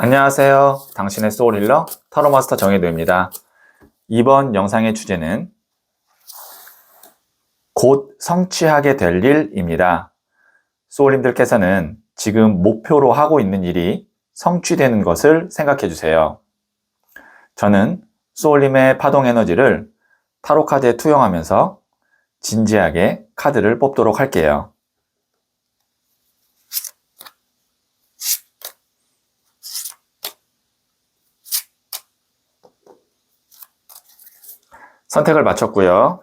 안녕하세요. 당신의 소울힐러 타로마스터 정혜도입니다. 이번 영상의 주제는 곧 성취하게 될 일입니다. 소울님들께서는 지금 목표로 하고 있는 일이 성취되는 것을 생각해 주세요. 저는 소울님의 파동 에너지를 타로 카드에 투영하면서 진지하게 카드를 뽑도록 할게요. 선택을 마쳤고요.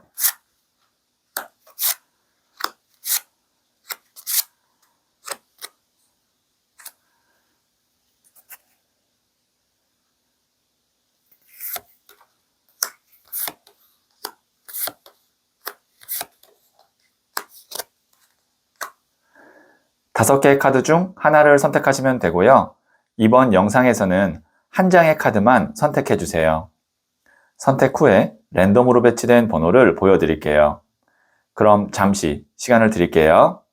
다섯 개의 카드 중 하나를 선택하시면 되고요. 이번 영상에서는 한 장의 카드만 선택해 주세요. 선택 후에 랜덤으로 배치된 번호를 보여드릴게요. 그럼 잠시 시간을 드릴게요.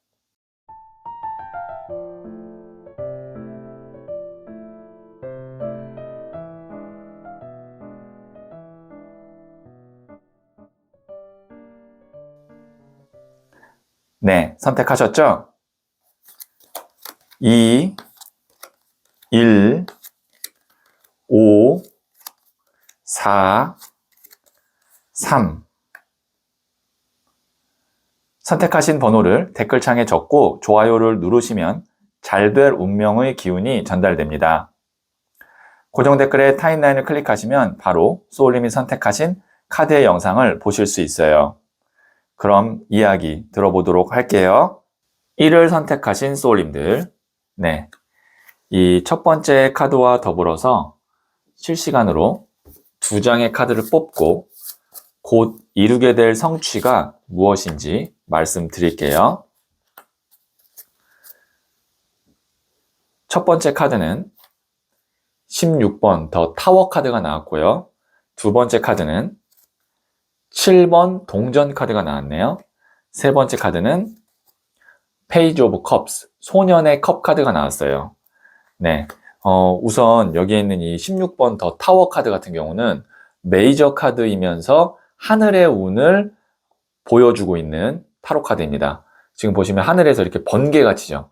네, 선택하셨죠? 2, 1, 5, 4, 3. 선택하신 번호를 댓글창에 적고 좋아요를 누르시면 잘 될 운명의 기운이 전달됩니다. 고정 댓글에 타임라인을 클릭하시면 바로 소울님이 선택하신 카드의 영상을 보실 수 있어요. 그럼 이야기 들어보도록 할게요. 1을 선택하신 소울님들, 네, 이 첫 번째 카드와 더불어서 실시간으로 두 장의 카드를 뽑고 곧 이루게 될 성취가 무엇인지 말씀드릴게요. 첫 번째 카드는 16번 더 타워 카드가 나왔고요. 두 번째 카드는 7번 동전 카드가 나왔네요. 세 번째 카드는 페이지 오브 컵스, 소년의 컵 카드가 나왔어요. 네, 우선 여기에 있는 이 16번 더 타워 카드 같은 경우는 메이저 카드이면서 하늘의 운을 보여주고 있는 타로 카드입니다. 지금 보시면 하늘에서 이렇게 번개가 치죠.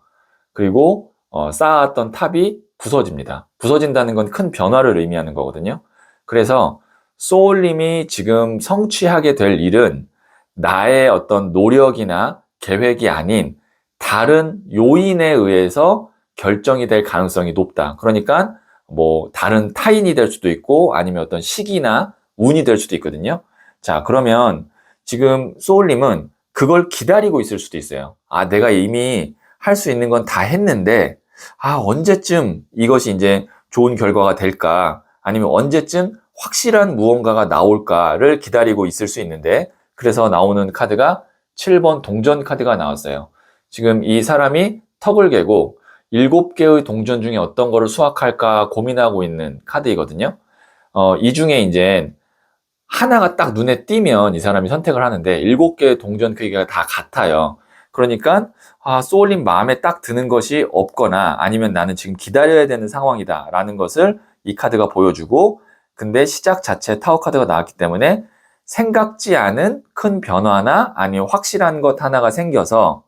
그리고 쌓았던 탑이 부서집니다. 부서진다는 건 큰 변화를 의미하는 거거든요. 그래서 소울님이 지금 성취하게 될 일은 나의 어떤 노력이나 계획이 아닌 다른 요인에 의해서 결정이 될 가능성이 높다. 그러니까 뭐 다른 타인이 될 수도 있고 아니면 어떤 시기나 운이 될 수도 있거든요. 자, 그러면 지금 소울님은 그걸 기다리고 있을 수도 있어요. 아, 내가 이미 할 수 있는 건 다 했는데, 언제쯤 이것이 이제 좋은 결과가 될까? 아니면 언제쯤 확실한 무언가가 나올까를 기다리고 있을 수 있는데, 그래서 나오는 카드가 7번 동전 카드가 나왔어요. 지금 이 사람이 턱을 개고 7개의 동전 중에 어떤 거를 수확할까 고민하고 있는 카드이거든요. 이 중에 이제 하나가 딱 눈에 띄면 이 사람이 선택을 하는데 7개의 동전 크기가 다 같아요. 그러니까 소울님 마음에 딱 드는 것이 없거나 아니면 나는 지금 기다려야 되는 상황이다 라는 것을 이 카드가 보여주고, 근데 시작 자체 타워 카드가 나왔기 때문에 생각지 않은 큰 변화나 아니면 확실한 것 하나가 생겨서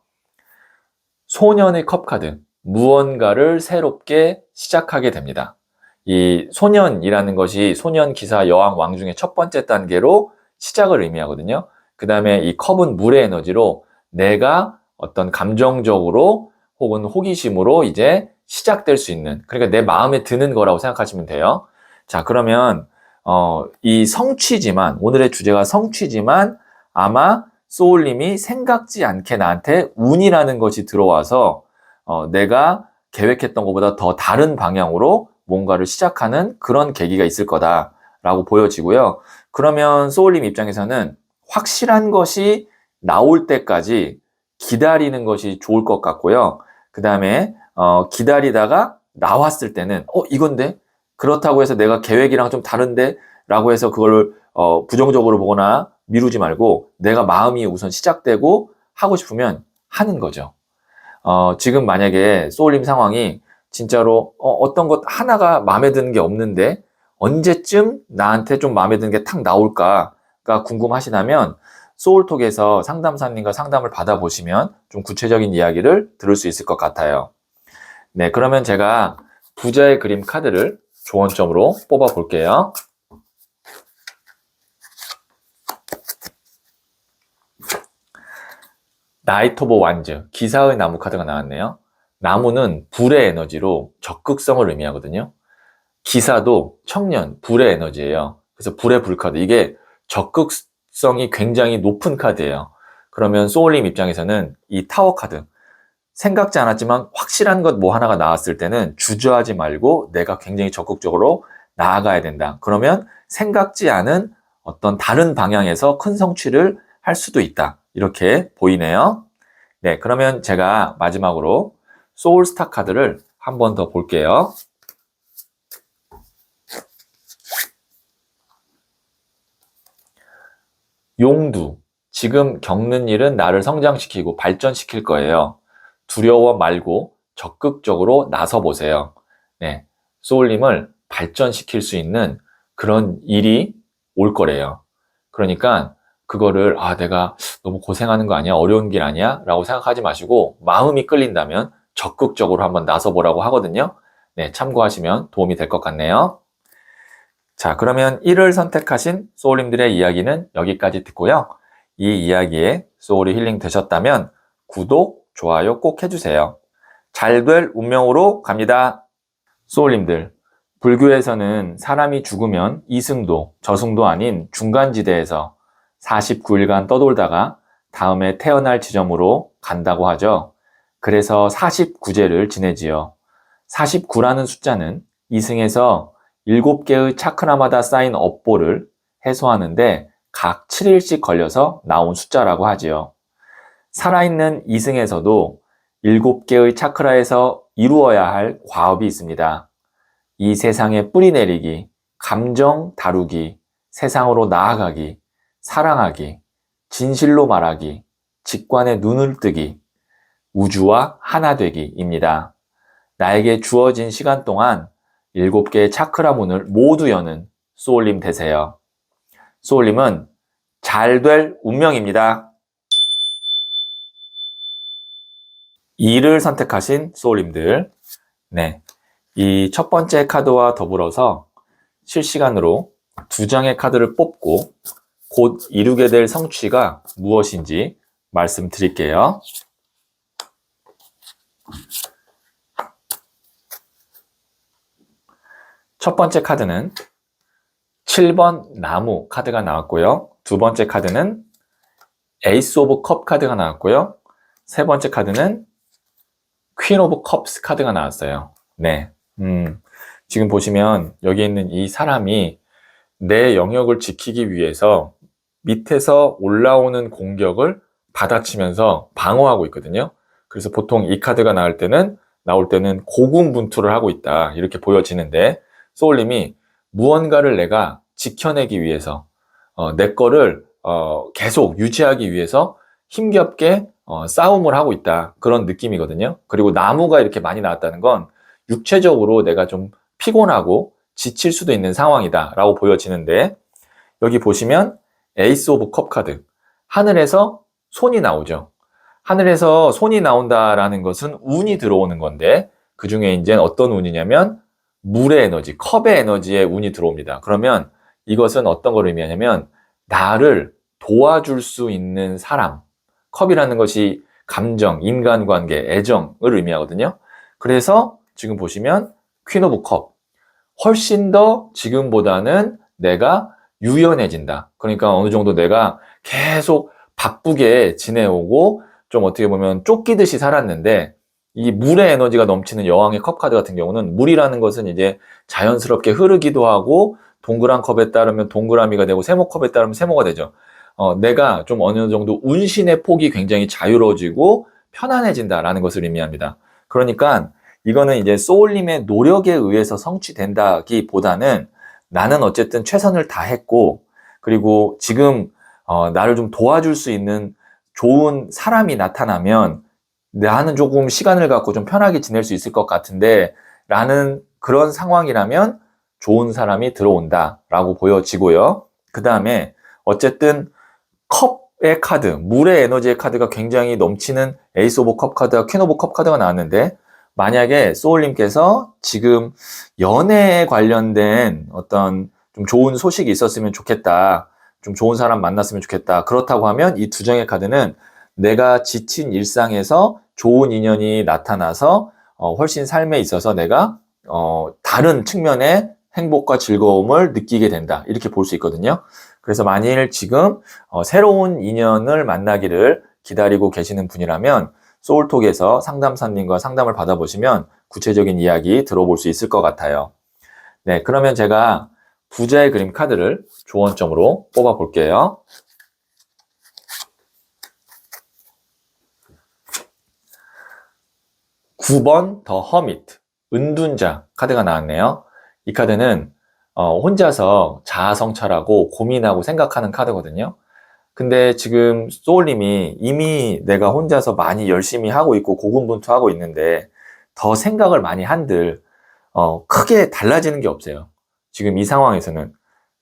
소년의 컵 카드, 무언가를 새롭게 시작하게 됩니다. 이 소년이라는 것이 소년, 기사, 여왕, 왕 중에 첫 번째 단계로 시작을 의미하거든요. 그 다음에 이 컵은 물의 에너지로 내가 어떤 감정적으로 혹은 호기심으로 이제 시작될 수 있는, 그러니까 내 마음에 드는 거라고 생각하시면 돼요. 자, 그러면 이 성취지만, 오늘의 주제가 성취지만 아마 소울님이 생각지 않게 나한테 운이라는 것이 들어와서 내가 계획했던 것보다 더 다른 방향으로 뭔가를 시작하는 그런 계기가 있을 거다라고 보여지고요. 그러면 소울님 입장에서는 확실한 것이 나올 때까지 기다리는 것이 좋을 것 같고요. 그 다음에 기다리다가 나왔을 때는 이건데? 그렇다고 해서 내가 계획이랑 좀 다른데? 라고 해서 그걸 부정적으로 보거나 미루지 말고 내가 마음이 우선 시작되고 하고 싶으면 하는 거죠. 지금 만약에 소울님 상황이 진짜로 어떤 것 하나가 마음에 드는 게 없는데 언제쯤 나한테 좀 마음에 드는 게 탁 나올까가 궁금하시다면 소울톡에서 상담사님과 상담을 받아보시면 좀 구체적인 이야기를 들을 수 있을 것 같아요. 네, 그러면 제가 부자의 그림 카드를 조언점으로 뽑아 볼게요. 나이트 오브 완즈, 기사의 나무 카드가 나왔네요. 나무는 불의 에너지로 적극성을 의미하거든요. 기사도 청년, 불의 에너지예요. 그래서 불의 불카드. 이게 적극성이 굉장히 높은 카드예요. 그러면 소울님 입장에서는 이 타워 카드, 생각지 않았지만 확실한 것 뭐 하나가 나왔을 때는 주저하지 말고 내가 굉장히 적극적으로 나아가야 된다. 그러면 생각지 않은 어떤 다른 방향에서 큰 성취를 할 수도 있다. 이렇게 보이네요. 네, 그러면 제가 마지막으로 소울스타 카드를 한 번 더 볼게요. 용두, 지금 겪는 일은 나를 성장시키고 발전시킬 거예요. 두려워 말고 적극적으로 나서보세요. 네, 소울님을 발전시킬 수 있는 그런 일이 올 거래요. 그러니까 그거를 내가 너무 고생하는 거 아니야? 어려운 길 아니야? 라고 생각하지 마시고 마음이 끌린다면 적극적으로 한번 나서보라고 하거든요. 네, 참고하시면 도움이 될 것 같네요. 자, 그러면 1을 선택하신 소울님들의 이야기는 여기까지 듣고요. 이 이야기에 소울이 힐링 되셨다면 구독, 좋아요 꼭 해주세요. 잘 될 운명으로 갑니다. 소울님들, 불교에서는 사람이 죽으면 이승도, 저승도 아닌 중간지대에서 49일간 떠돌다가 다음에 태어날 지점으로 간다고 하죠. 그래서 49제를 지내지요. 49라는 숫자는 이승에서 7개의 차크라마다 쌓인 업보를 해소하는데 각 7일씩 걸려서 나온 숫자라고 하지요. 살아있는 이승에서도 7개의 차크라에서 이루어야 할 과업이 있습니다. 이 세상에 뿌리 내리기, 감정 다루기, 세상으로 나아가기, 사랑하기, 진실로 말하기, 직관에 눈을 뜨기, 우주와 하나 되기입니다. 나에게 주어진 시간 동안 7개의 차크라 문을 모두 여는 소울님 되세요. 소울님은 잘 될 운명입니다. 2를 선택하신 소울님들, 네, 이 첫 번째 카드와 더불어서 실시간으로 2장의 카드를 뽑고 곧 이루게 될 성취가 무엇인지 말씀드릴게요. 첫 번째 카드는 7번 나무 카드가 나왔고요. 두 번째 카드는 에이스 오브 컵 카드가 나왔고요. 세 번째 카드는 퀸 오브 컵스 카드가 나왔어요. 네. 지금 보시면 여기 있는 이 사람이 내 영역을 지키기 위해서 밑에서 올라오는 공격을 받아치면서 방어하고 있거든요. 그래서 보통 이 카드가 나올 때는 고군분투를 하고 있다. 이렇게 보여지는데 소울님이 무언가를 내가 지켜내기 위해서 내 거를 계속 유지하기 위해서 힘겹게 싸움을 하고 있다. 그런 느낌이거든요. 그리고 나무가 이렇게 많이 나왔다는 건 육체적으로 내가 좀 피곤하고 지칠 수도 있는 상황이다 라고 보여지는데 여기 보시면 에이스 오브 컵 카드, 하늘에서 손이 나오죠. 하늘에서 손이 나온다라는 것은 운이 들어오는 건데 그 중에 이제 어떤 운이냐면 물의 에너지, 컵의 에너지에 운이 들어옵니다. 그러면 이것은 어떤 걸 의미하냐면 나를 도와줄 수 있는 사람, 컵이라는 것이 감정, 인간관계, 애정을 의미하거든요. 그래서 지금 보시면 퀸 오브 컵, 훨씬 더 지금보다는 내가 유연해진다. 그러니까 어느 정도 내가 계속 바쁘게 지내오고 좀 어떻게 보면 쫓기듯이 살았는데 이 물의 에너지가 넘치는 여왕의 컵 카드 같은 경우는 물이라는 것은 이제 자연스럽게 흐르기도 하고 동그란 컵에 따르면 동그라미가 되고 세모 컵에 따르면 세모가 되죠. 내가 좀 어느 정도 운신의 폭이 굉장히 자유로워지고 편안해진다라는 것을 의미합니다. 그러니까 이거는 이제 소울님의 노력에 의해서 성취된다기보다는 나는 어쨌든 최선을 다했고 그리고 지금 나를 좀 도와줄 수 있는 좋은 사람이 나타나면 나는 조금 시간을 갖고 좀 편하게 지낼 수 있을 것 같은데 라는 그런 상황이라면 좋은 사람이 들어온다라고 보여지고요. 그 다음에 어쨌든 컵의 카드, 물의 에너지의 카드가 굉장히 넘치는 에이스 오브 컵 카드와 퀸 오브 컵 카드가 나왔는데 만약에 소울님께서 지금 연애에 관련된 어떤 좀 좋은 소식이 있었으면 좋겠다. 좀 좋은 사람 만났으면 좋겠다. 그렇다고 하면 이 두 장의 카드는 내가 지친 일상에서 좋은 인연이 나타나서 훨씬 삶에 있어서 내가 다른 측면의 행복과 즐거움을 느끼게 된다. 이렇게 볼 수 있거든요. 그래서 만일 지금 새로운 인연을 만나기를 기다리고 계시는 분이라면 소울톡에서 상담사님과 상담을 받아보시면 구체적인 이야기 들어볼 수 있을 것 같아요. 네, 그러면 제가 부자의 그림 카드를 조언점으로 뽑아 볼게요. (9번) 더 허미트, 은둔자 카드가 나왔네요. 이 카드는 혼자서 자아성찰하고 고민하고 생각하는 카드거든요. 근데 지금 소울님이 이미 내가 혼자서 많이 열심히 하고 있고 고군분투하고 있는데 더 생각을 많이 한들 크게 달라지는 게 없어요. 지금 이 상황에서는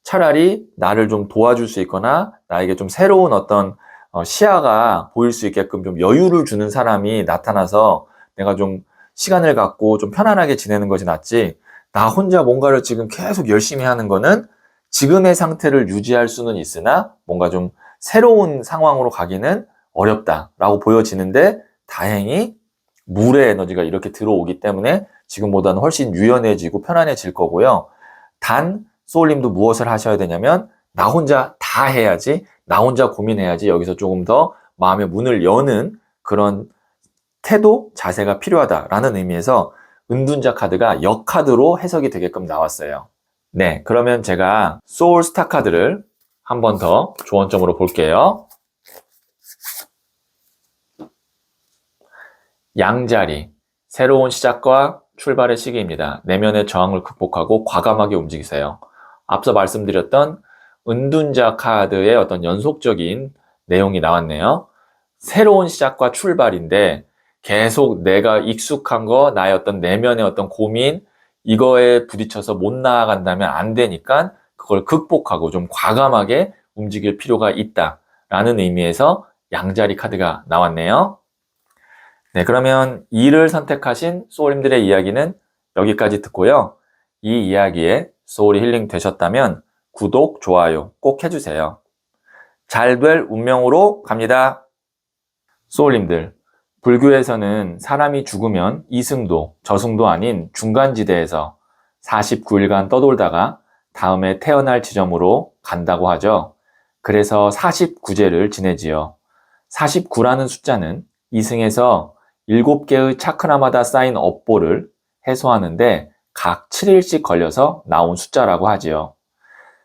차라리 나를 좀 도와줄 수 있거나 나에게 좀 새로운 어떤 시야가 보일 수 있게끔 좀 여유를 주는 사람이 나타나서 내가 좀 시간을 갖고 좀 편안하게 지내는 것이 낫지, 나 혼자 뭔가를 지금 계속 열심히 하는 거는 지금의 상태를 유지할 수는 있으나 뭔가 좀 새로운 상황으로 가기는 어렵다라고 보여지는데, 다행히 물의 에너지가 이렇게 들어오기 때문에 지금보다는 훨씬 유연해지고 편안해질 거고요. 단 소울님도 무엇을 하셔야 되냐면 나 혼자 다 해야지, 나 혼자 고민해야지, 여기서 조금 더 마음의 문을 여는 그런 태도, 자세가 필요하다라는 의미에서 은둔자 카드가 역카드로 해석이 되게끔 나왔어요. 네, 그러면 제가 소울 스타 카드를 한 번 더 조언점으로 볼게요. 양자리, 새로운 시작과 출발의 시기입니다. 내면의 저항을 극복하고 과감하게 움직이세요. 앞서 말씀드렸던 은둔자 카드의 어떤 연속적인 내용이 나왔네요. 새로운 시작과 출발인데 계속 내가 익숙한 거, 나의 어떤 내면의 어떤 고민, 이거에 부딪혀서 못 나아간다면 안 되니까 그걸 극복하고 좀 과감하게 움직일 필요가 있다라는 의미에서 양자리 카드가 나왔네요. 네, 그러면 2를 선택하신 소울님들의 이야기는 여기까지 듣고요. 이 이야기에 소울이 힐링 되셨다면 구독, 좋아요 꼭 해주세요. 잘 될 운명으로 갑니다. 소울님들, 불교에서는 사람이 죽으면 이승도, 저승도 아닌 중간지대에서 49일간 떠돌다가 다음에 태어날 지점으로 간다고 하죠. 그래서 49제를 지내지요. 49라는 숫자는 이승에서 7개의 차크라마다 쌓인 업보를 해소하는데 각 7일씩 걸려서 나온 숫자라고 하지요.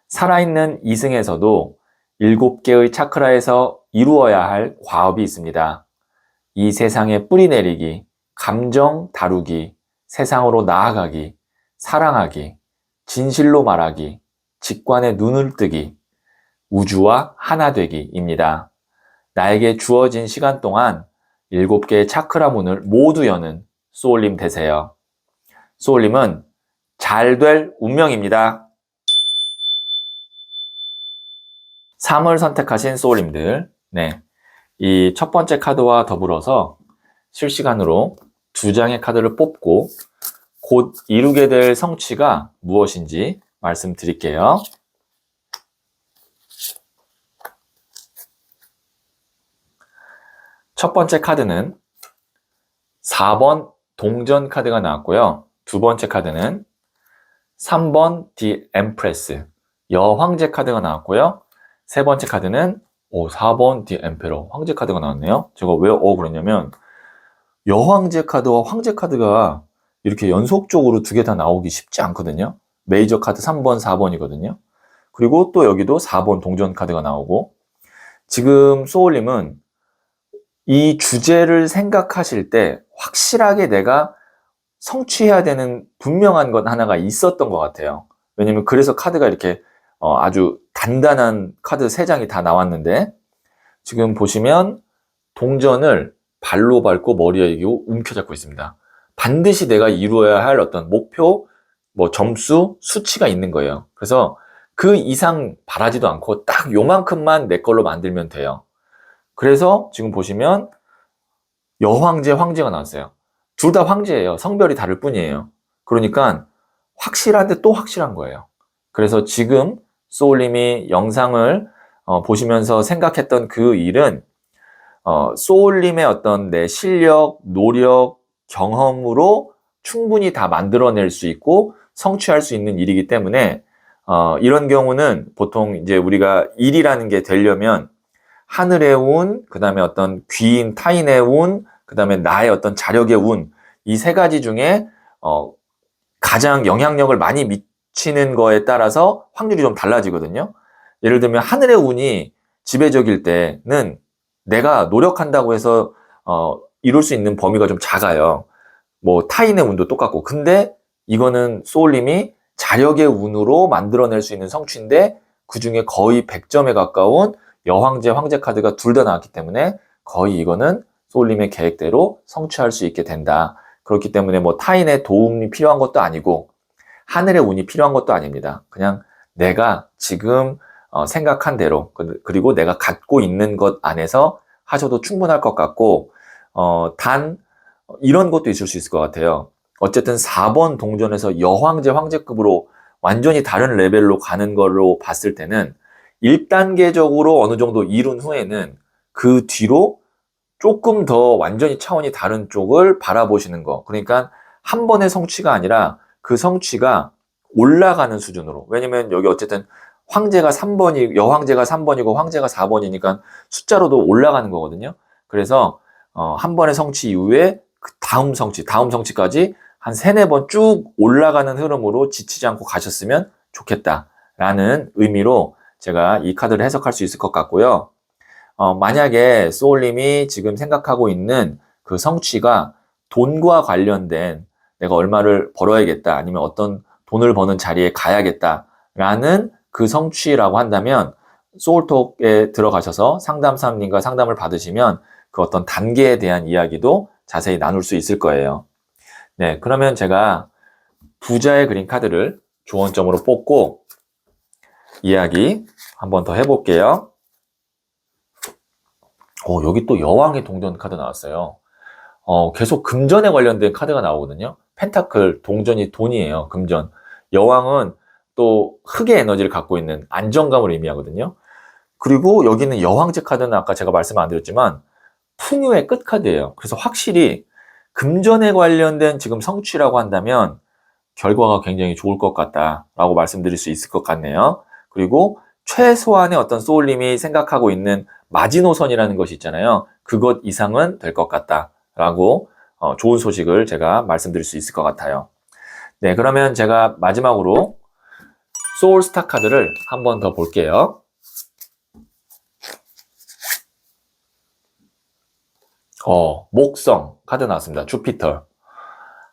살아있는 이승에서도 7개의 차크라에서 이루어야 할 과업이 있습니다. 이 세상에 뿌리 내리기, 감정 다루기, 세상으로 나아가기, 사랑하기, 진실로 말하기, 직관에 눈을 뜨기, 우주와 하나 되기입니다. 나에게 주어진 시간 동안 7개의 차크라 문을 모두 여는 소울님 되세요. 소울님은 잘 될 운명입니다. 3을 선택하신 소울님들, 네, 이 첫 번째 카드와 더불어서 실시간으로 2장의 카드를 뽑고 곧 이루게 될 성취가 무엇인지 말씀드릴게요. 첫 번째 카드는 4번 동전 카드가 나왔고요. 두 번째 카드는 3번 디 엠프레스, 여황제 카드가 나왔고요. 세 번째 카드는 4번 디 엠페러, 황제 카드가 나왔네요. 제가 왜 그러냐면 여황제 카드와 황제 카드가 이렇게 연속적으로 두 개 다 나오기 쉽지 않거든요. 메이저 카드 3번, 4번이거든요. 그리고 또 여기도 4번 동전 카드가 나오고, 지금 소울님은 이 주제를 생각하실 때 확실하게 내가 성취해야 되는 분명한 것 하나가 있었던 것 같아요. 왜냐면 그래서 카드가 이렇게 아주 단단한 카드 3장이 다 나왔는데, 지금 보시면 동전을 발로 밟고 머리에 이기고 움켜잡고 있습니다. 반드시 내가 이루어야 할 어떤 목표, 뭐 점수, 수치가 있는 거예요. 그래서 그 이상 바라지도 않고 딱 요만큼만 내 걸로 만들면 돼요. 그래서 지금 보시면 여황제, 황제가 나왔어요. 둘 다 황제예요. 성별이 다를 뿐이에요. 그러니까 확실한데 또 확실한 거예요. 그래서 지금 소울님이 영상을 보시면서 생각했던 그 일은 소울님의 어떤 내 실력, 노력, 경험으로 충분히 다 만들어낼 수 있고 성취할 수 있는 일이기 때문에 이런 경우는 보통 이제 우리가 일이라는 게 되려면 하늘의 운, 그 다음에 어떤 귀인, 타인의 운, 그 다음에 나의 어떤 자력의 운, 이 세 가지 중에 가장 영향력을 많이 미치는 거에 따라서 확률이 좀 달라지거든요. 예를 들면 하늘의 운이 지배적일 때는 내가 노력한다고 해서 이룰 수 있는 범위가 좀 작아요. 뭐 타인의 운도 똑같고. 근데 이거는 소울님이 자력의 운으로 만들어낼 수 있는 성취인데 그중에 거의 100점에 가까운 여황제, 황제 카드가 둘 다 나왔기 때문에 거의 이거는 소울님의 계획대로 성취할 수 있게 된다. 그렇기 때문에 뭐 타인의 도움이 필요한 것도 아니고 하늘의 운이 필요한 것도 아닙니다. 그냥 내가 지금 생각한 대로 그리고 내가 갖고 있는 것 안에서 하셔도 충분할 것 같고 단 이런 것도 있을 수 있을 것 같아요. 어쨌든 4번 동전에서 여황제, 황제급으로 완전히 다른 레벨로 가는 걸로 봤을 때는 1단계적으로 어느 정도 이룬 후에는 그 뒤로 조금 더 완전히 차원이 다른 쪽을 바라보시는 거. 그러니까 한 번의 성취가 아니라 그 성취가 올라가는 수준으로. 왜냐면 여기 어쨌든 황제가 3번이, 여황제가 3번이고 황제가 4번이니까 숫자로도 올라가는 거거든요. 그래서 한 번의 성취 이후에 그 다음 성취까지 한 3, 4번 쭉 올라가는 흐름으로 지치지 않고 가셨으면 좋겠다라는 의미로 제가 이 카드를 해석할 수 있을 것 같고요. 만약에 소울님이 지금 생각하고 있는 그 성취가 돈과 관련된 내가 얼마를 벌어야겠다 아니면 어떤 돈을 버는 자리에 가야겠다라는 그 성취라고 한다면 소울톡에 들어가셔서 상담사님과 상담을 받으시면 그 어떤 단계에 대한 이야기도 자세히 나눌 수 있을 거예요. 네, 그러면 제가 부자의 그린 카드를 조언점으로 뽑고 이야기 한번 더 해볼게요. 여기 또 여왕의 동전 카드 나왔어요. 계속 금전에 관련된 카드가 나오거든요. 펜타클, 동전이 돈이에요. 금전. 여왕은 또 흙의 에너지를 갖고 있는 안정감을 의미하거든요. 그리고 여기는 여황제 카드는 아까 제가 말씀 안 드렸지만 풍요의 끝 카드예요. 그래서 확실히 금전에 관련된 지금 성취라고 한다면 결과가 굉장히 좋을 것 같다라고 말씀드릴 수 있을 것 같네요. 그리고 최소한의 어떤 소울님이 생각하고 있는 마지노선이라는 것이 있잖아요. 그것 이상은 될 것 같다라고 좋은 소식을 제가 말씀드릴 수 있을 것 같아요. 네, 그러면 제가 마지막으로 소울스타 카드를 한 번 더 볼게요. 목성 카드 나왔습니다. 주피터.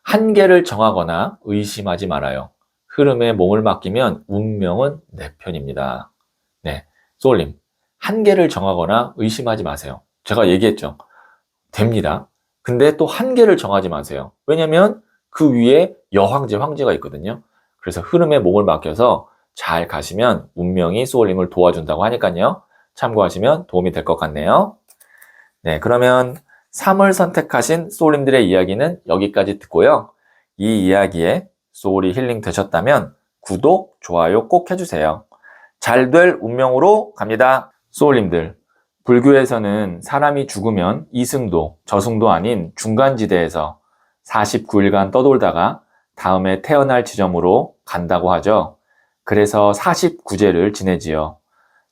한계를 정하거나 의심하지 말아요. 흐름에 몸을 맡기면 운명은 내 편입니다. 네, 소울님. 한계를 정하거나 의심하지 마세요. 제가 얘기했죠. 됩니다. 근데 또 한계를 정하지 마세요. 왜냐면 그 위에 여황제, 황제가 있거든요. 그래서 흐름에 몸을 맡겨서 잘 가시면 운명이 소울님을 도와준다고 하니까요. 참고하시면 도움이 될 것 같네요. 네, 그러면 3을 선택하신 소울님들의 이야기는 여기까지 듣고요. 이 이야기에 소울이 힐링 되셨다면 구독, 좋아요 꼭 해주세요. 잘 될 운명으로 갑니다. 소울님들, 불교에서는 사람이 죽으면 이승도, 저승도 아닌 중간지대에서 49일간 떠돌다가 다음에 태어날 지점으로 간다고 하죠. 그래서 49제를 지내지요.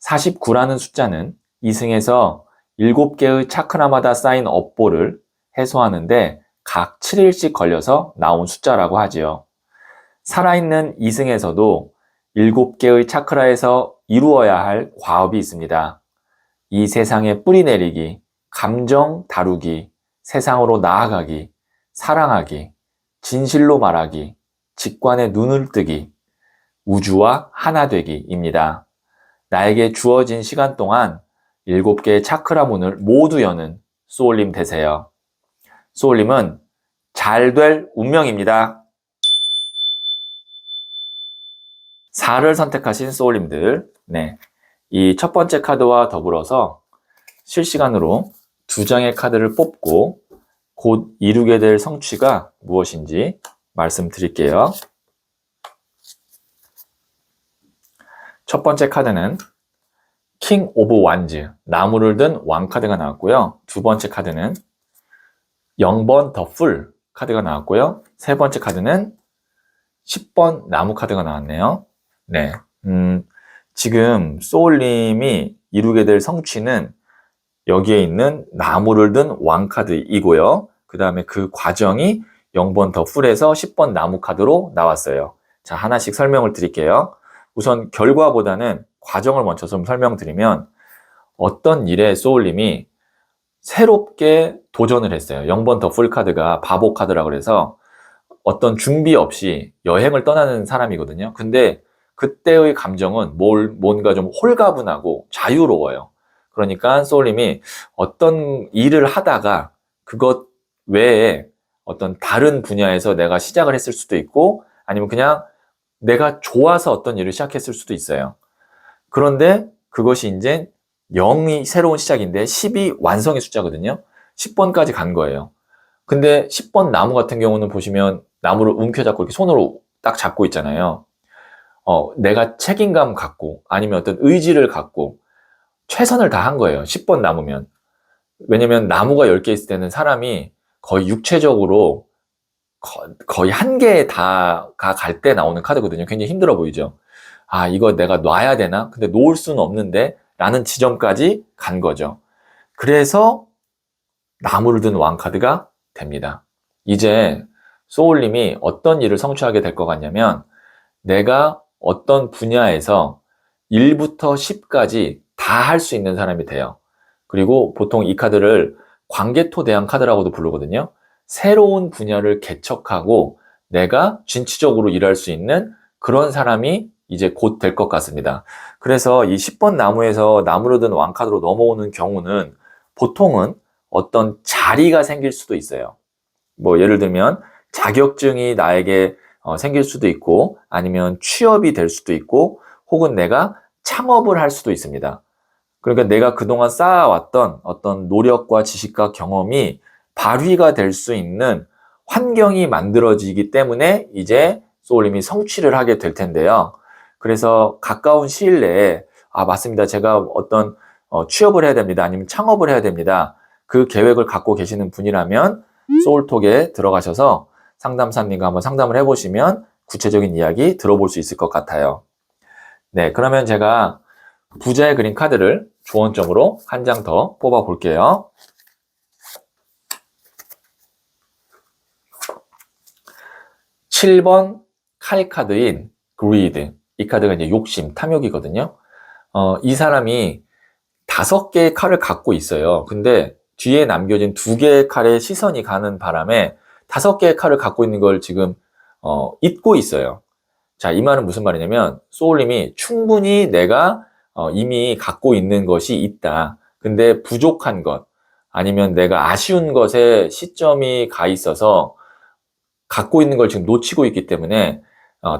49라는 숫자는 이승에서 7개의 차크라마다 쌓인 업보를 해소하는데 각 7일씩 걸려서 나온 숫자라고 하지요. 살아있는 이승에서도 7개의 차크라에서 이루어야 할 과업이 있습니다. 이 세상에 뿌리 내리기, 감정 다루기, 세상으로 나아가기, 사랑하기, 진실로 말하기, 직관에 눈을 뜨기, 우주와 하나 되기입니다. 나에게 주어진 시간 동안 7개의 차크라 문을 모두 여는 소울님 되세요. 소울님은 잘 될 운명입니다. 4를 선택하신 소울님들, 네, 이 첫 번째 카드와 더불어서 실시간으로 2장의 카드를 뽑고 곧 이루게 될 성취가 무엇인지 말씀드릴게요. 첫 번째 카드는 킹 오브 완즈, 나무를 든 왕 카드가 나왔고요. 두 번째 카드는 0번 더 풀 카드가 나왔고요. 세 번째 카드는 10번 나무 카드가 나왔네요. 네, 지금 소울님이 이루게 될 성취는 여기에 있는 나무를 든 왕 카드이고요. 그 다음에 그 과정이 0번 더 풀에서 10번 나무 카드로 나왔어요. 자, 하나씩 설명을 드릴게요. 우선 결과보다는 과정을 먼저 좀 설명드리면 어떤 일에 소울님이 새롭게 도전을 했어요. 0번 더 풀 카드가 바보 카드라 그래서 어떤 준비 없이 여행을 떠나는 사람이거든요. 근데 그때의 감정은 뭔가 좀 홀가분하고 자유로워요. 그러니까 소울님이 어떤 일을 하다가 그것 외에 어떤 다른 분야에서 내가 시작을 했을 수도 있고 아니면 그냥 내가 좋아서 어떤 일을 시작했을 수도 있어요. 그런데 그것이 이제 0이 새로운 시작인데 10이 완성의 숫자거든요. 10번까지 간 거예요. 근데 10번 나무 같은 경우는 보시면 나무를 움켜잡고 이렇게 손으로 딱 잡고 있잖아요. 내가 책임감 갖고 아니면 어떤 의지를 갖고 최선을 다한 거예요. 10번 나무면. 왜냐면 나무가 10개 있을 때는 사람이 거의 육체적으로 거의 한계에 다 갈 때 나오는 카드거든요. 굉장히 힘들어 보이죠. 아, 이거 내가 놔야 되나? 근데 놓을 수는 없는데 라는 지점까지 간 거죠. 그래서 나무를 든 왕 카드가 됩니다. 이제 소울님이 어떤 일을 성취하게 될 것 같냐면 내가 어떤 분야에서 1부터 10까지 다 할 수 있는 사람이 돼요. 그리고 보통 이 카드를 광개토대왕 카드라고도 부르거든요. 새로운 분야를 개척하고 내가 진취적으로 일할 수 있는 그런 사람이 이제 곧 될 것 같습니다. 그래서 이 10번 나무에서 나무로 든 왕카드로 넘어오는 경우는 보통은 어떤 자리가 생길 수도 있어요. 뭐 예를 들면 자격증이 나에게 생길 수도 있고 아니면 취업이 될 수도 있고 혹은 내가 창업을 할 수도 있습니다. 그러니까 내가 그동안 쌓아왔던 어떤 노력과 지식과 경험이 발휘가 될 수 있는 환경이 만들어지기 때문에 이제 소울님이 성취를 하게 될 텐데요. 그래서 가까운 시일 내에 맞습니다. 제가 어떤 취업을 해야 됩니다. 아니면 창업을 해야 됩니다. 그 계획을 갖고 계시는 분이라면 소울톡에 들어가셔서 상담사님과 한번 상담을 해보시면 구체적인 이야기 들어볼 수 있을 것 같아요. 네, 그러면 제가 부자의 그린 카드를 조언점으로 한 장 더 뽑아 볼게요. 7번 칼 카드인 greed. 이 카드가 이제 욕심, 탐욕이거든요. 이 사람이 5개의 칼을 갖고 있어요. 근데 뒤에 남겨진 2개의 칼에 시선이 가는 바람에 5개의 칼을 갖고 있는 걸 지금 잊고 있어요. 자, 이 말은 무슨 말이냐면 소울님이 충분히 내가 이미 갖고 있는 것이 있다. 근데 부족한 것 아니면 내가 아쉬운 것에 시점이 가 있어서 갖고 있는 걸 지금 놓치고 있기 때문에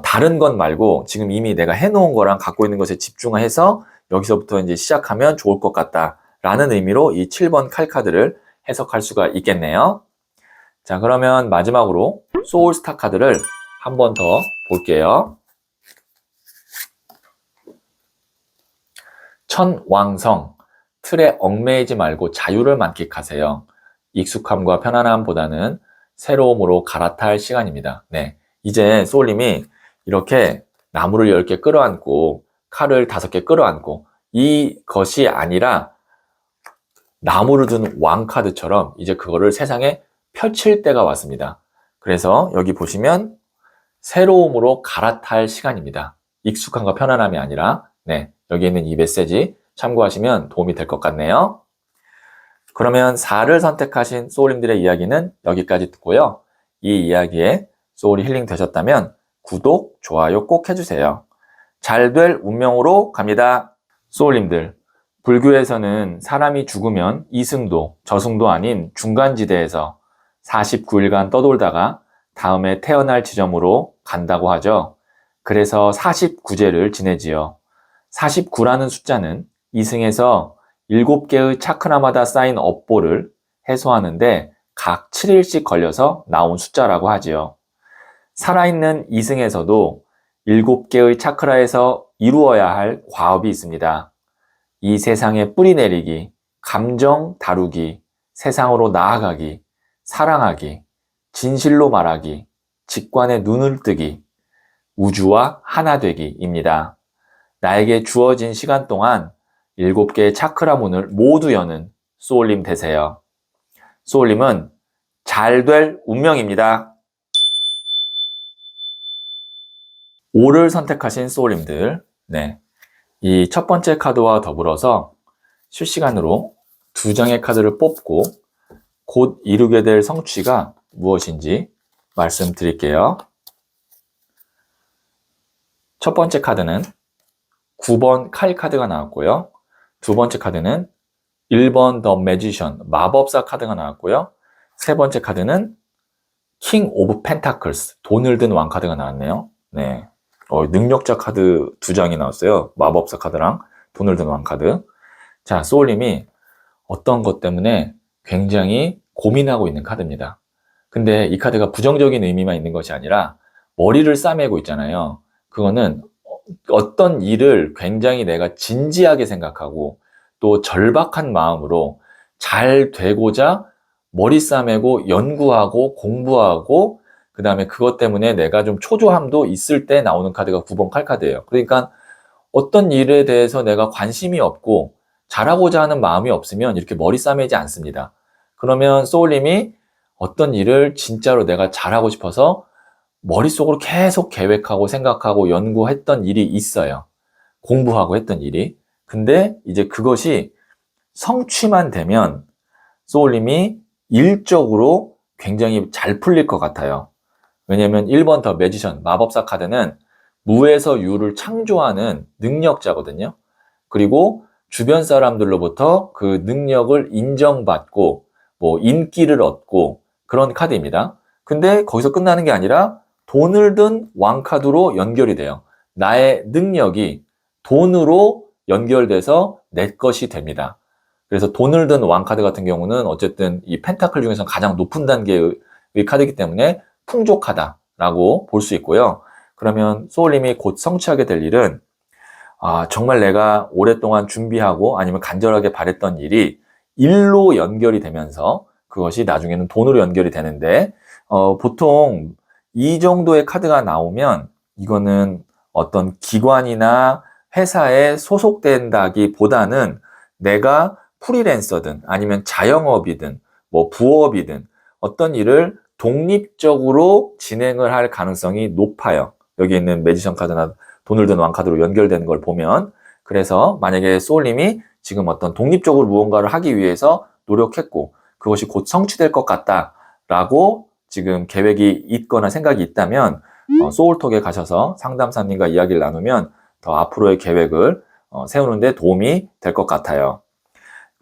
다른 것 말고 지금 이미 내가 해놓은 거랑 갖고 있는 것에 집중해서 여기서부터 이제 시작하면 좋을 것 같다라는 의미로 이 7번 칼 카드를 해석할 수가 있겠네요. 자, 그러면 마지막으로 소울스타 카드를 한 번 더 볼게요. 천왕성, 틀에 얽매이지 말고 자유를 만끽하세요. 익숙함과 편안함보다는 새로움으로 갈아탈 시간입니다. 네, 이제 소울님이 이렇게 나무를 10개 끌어안고 칼을 5개 끌어안고 이것이 아니라 나무를 든 왕카드처럼 이제 그거를 세상에 펼칠 때가 왔습니다. 그래서 여기 보시면 새로움으로 갈아탈 시간입니다. 익숙함과 편안함이 아니라 네, 여기 있는 이 메시지 참고하시면 도움이 될 것 같네요. 그러면 4를 선택하신 소울님들의 이야기는 여기까지 듣고요. 이 이야기에 소울이 힐링 되셨다면 구독, 좋아요 꼭 해주세요. 잘 될 운명으로 갑니다. 소울님들, 불교에서는 사람이 죽으면 이승도, 저승도 아닌 중간지대에서 49일간 떠돌다가 다음에 태어날 지점으로 간다고 하죠. 그래서 49제를 지내지요. 49라는 숫자는 이승에서 7개의 차크라마다 쌓인 업보를 해소하는데 각 7일씩 걸려서 나온 숫자라고 하지요. 살아있는 이승에서도 7개의 차크라에서 이루어야 할 과업이 있습니다. 이 세상에 뿌리 내리기, 감정 다루기, 세상으로 나아가기, 사랑하기, 진실로 말하기, 직관에 눈을 뜨기, 우주와 하나 되기입니다. 나에게 주어진 시간 동안 7개의 차크라 문을 모두 여는 소울님 되세요. 소울님은 잘 될 운명입니다. 5를 선택하신 소울님들, 이 첫 번째 카드와 더불어서 실시간으로 2장의 카드를 뽑고 곧 이루게 될 성취가 무엇인지 말씀드릴게요. 첫 번째 카드는 9번 칼 카드가 나왔고요. 두 번째 카드는 1번 더 매지션, 마법사 카드가 나왔고요. 세 번째 카드는 킹 오브 펜타클스, 돈을 든 왕 카드가 나왔네요. 능력자 카드 2장이 나왔어요. 마법사 카드랑 돈을 든 왕 카드. 자, 소울님이 어떤 것 때문에 굉장히 고민하고 있는 카드입니다. 근데 이 카드가 부정적인 의미만 있는 것이 아니라 머리를 싸매고 있잖아요. 그거는 어떤 일을 굉장히 내가 진지하게 생각하고 또 절박한 마음으로 잘 되고자 머리 싸매고 연구하고 공부하고 그 다음에 그것 때문에 내가 좀 초조함도 있을 때 나오는 카드가 9번 칼 카드예요. 그러니까 어떤 일에 대해서 내가 관심이 없고 잘하고자 하는 마음이 없으면 이렇게 머리 싸매지 않습니다. 그러면 소울님이 어떤 일을 진짜로 내가 잘하고 싶어서 머릿속으로 계속 계획하고 생각하고 연구했던 일이 있어요. 공부하고 했던 일이. 근데 이제 그것이 성취만 되면 소울님이 일적으로 굉장히 잘 풀릴 것 같아요. 왜냐면 1번 더 매지션, 마법사 카드는 무에서 유를 창조하는 능력자거든요. 그리고 주변 사람들로부터 그 능력을 인정받고 인기를 얻고 그런 카드입니다. 근데 거기서 끝나는 게 아니라 돈을 든 왕카드로 연결이 돼요. 나의 능력이 돈으로 연결돼서 내 것이 됩니다. 그래서 돈을 든 왕카드 같은 경우는 어쨌든 이 펜타클 중에서 가장 높은 단계의 카드이기 때문에 풍족하다라고 볼 수 있고요. 그러면 소울님이 곧 성취하게 될 일은 정말 내가 오랫동안 준비하고 아니면 간절하게 바랬던 일이 일로 연결이 되면서 그것이 나중에는 돈으로 연결이 되는데 보통 이 정도의 카드가 나오면 이거는 어떤 기관이나 회사에 소속된다기보다는 내가 프리랜서든 아니면 자영업이든 부업이든 어떤 일을 독립적으로 진행을 할 가능성이 높아요. 여기 있는 매지션 카드나 돈을 든 왕 카드로 연결되는 걸 보면 그래서 만약에 소울님이 지금 어떤 독립적으로 무언가를 하기 위해서 노력했고 그것이 곧 성취될 것 같다라고 지금 계획이 있거나 생각이 있다면 소울톡에 가셔서 상담사님과 이야기를 나누면 더 앞으로의 계획을 세우는 데 도움이 될 것 같아요.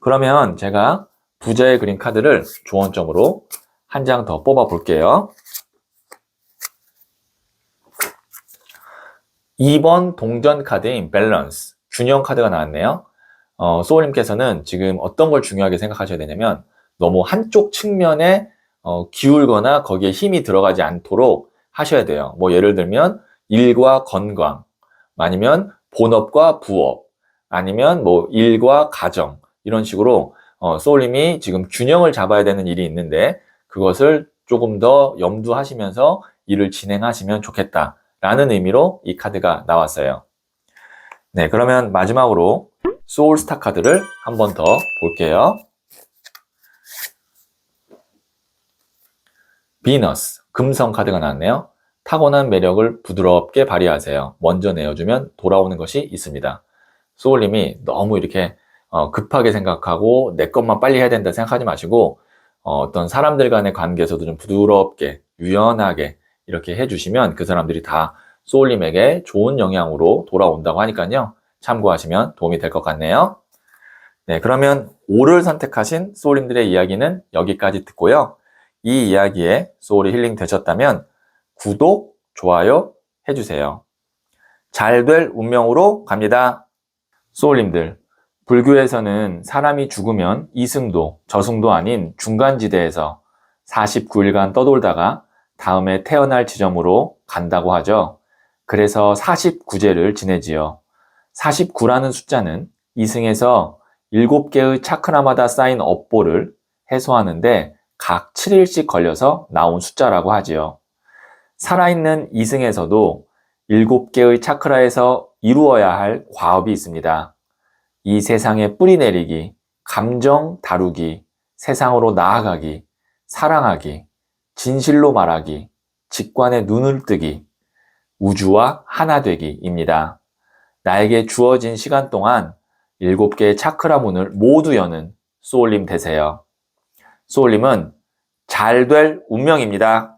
그러면 제가 부자의 그린 카드를 조언점으로 한 장 더 뽑아 볼게요. 2번 동전 카드인 밸런스, 균형 카드가 나왔네요. 소울님께서는 지금 어떤 걸 중요하게 생각하셔야 되냐면 너무 한쪽 측면에 기울거나 거기에 힘이 들어가지 않도록 하셔야 돼요. 예를 들면 일과 건강, 아니면 본업과 부업, 아니면 일과 가정 이런 식으로 소울님이 지금 균형을 잡아야 되는 일이 있는데 그것을 조금 더 염두하시면서 일을 진행하시면 좋겠다라는 의미로 이 카드가 나왔어요. 그러면 마지막으로 소울스타 카드를 한 번 더 볼게요. 비너스, 금성 카드가 나왔네요. 타고난 매력을 부드럽게 발휘하세요. 먼저 내어주면 돌아오는 것이 있습니다. 소울님이 너무 이렇게 급하게 생각하고 내 것만 빨리 해야 된다 생각하지 마시고 어떤 사람들 간의 관계에서도 좀 부드럽게 유연하게 이렇게 해주시면 그 사람들이 다 소울님에게 좋은 영향으로 돌아온다고 하니까요. 참고하시면 도움이 될 것 같네요. 그러면 5를 선택하신 소울님들의 이야기는 여기까지 듣고요. 이 이야기에 소울이 힐링 되셨다면 구독, 좋아요 해주세요. 잘 될 운명으로 갑니다. 소울님들, 불교에서는 사람이 죽으면 이승도, 저승도 아닌 중간지대에서 49일간 떠돌다가 다음에 태어날 지점으로 간다고 하죠. 그래서 49제를 지내지요. 49라는 숫자는 이승에서 7개의 차크라마다 쌓인 업보를 해소하는데 각 7일씩 걸려서 나온 숫자라고 하지요. 살아있는 이승에서도 7개의 차크라에서 이루어야 할 과업이 있습니다. 이 세상에 뿌리 내리기, 감정 다루기, 세상으로 나아가기, 사랑하기, 진실로 말하기, 직관에 눈을 뜨기, 우주와 하나 되기입니다. 나에게 주어진 시간 동안 7개의 차크라 문을 모두 여는 소울님 되세요. 소울님은 잘 될 운명입니다.